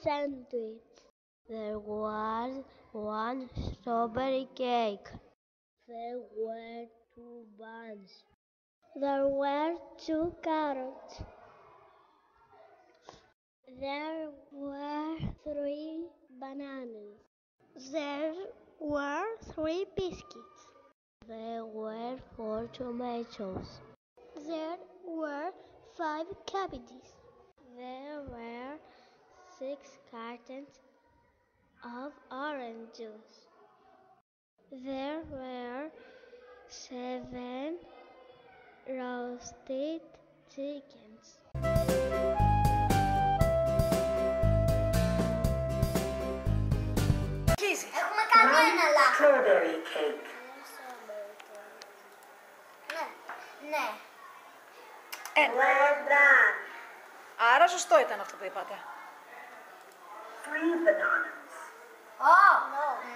sandwich. There was one strawberry cake. There were 2 buns. There were 2 carrots. There were 3 bananas. There were 3 biscuits. There were 4 tomatoes. There were 5 cabbages. There were 6 cartons of orange juice. There were 7 roasted chickens. Έχουμε κάνει ένα λάθος. Strawberry cake. Ναι. Well done. Άρα σωστό ήταν αυτό που είπατε. 3 bananas.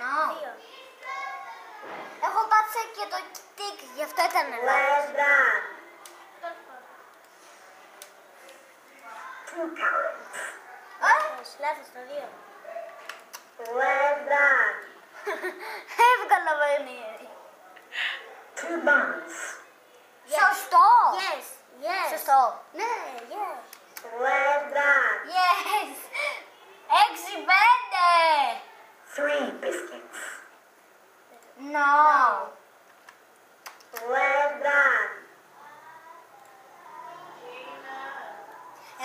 No. Έχω πάθει και το τικ, γι' αυτό ήταν λάθος. Well done. 2 carrots. Λάθος το 2. Well done. Έβγαλα βανίλι. 2 buns. Σωστό. Yes. Σωστό. Ναι, yes. Well done. Yes. 6-5. 3 biscuits. No. Well done.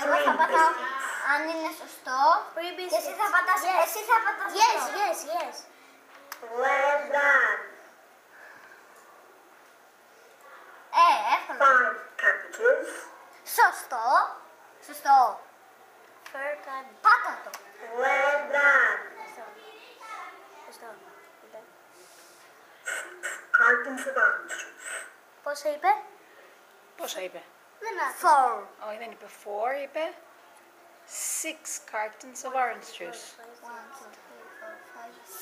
Εγώ θα πατάω αν είναι σωστό και εσύ θα πατάς σωστό. Yes. Well done. Εύκολο. 5 cabbages. Σωστό. Πάτα το. Well done. Σωστό. 6 cartons of orange juice. Πόσα είπε? Πόσα είπε? Δεν άκουσα. 4. Όχι, δεν είπε 4, είπε 6 cartons of orange juice.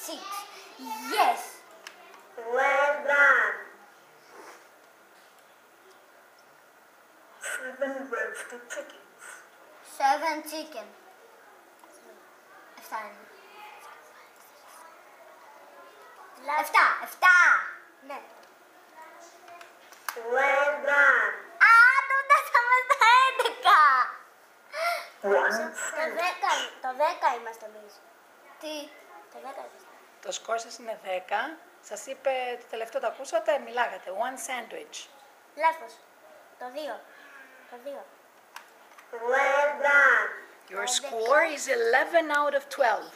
6. Yes. Well done. 7 roasted chickens. 7 chicken. 7 είναι. 7. Ναι. Well done. Τότε θα είμαστε 11. 1 Το 10 είμαστε εμείς. Τι? Το 10 είμαστε. Το σκορ σας είναι 10. Σας είπε το τελευταίο το ακούσατε, μιλάγατε. 1 sandwich. Λάθος. Το 2. Well done. Your score is 11 out of 12.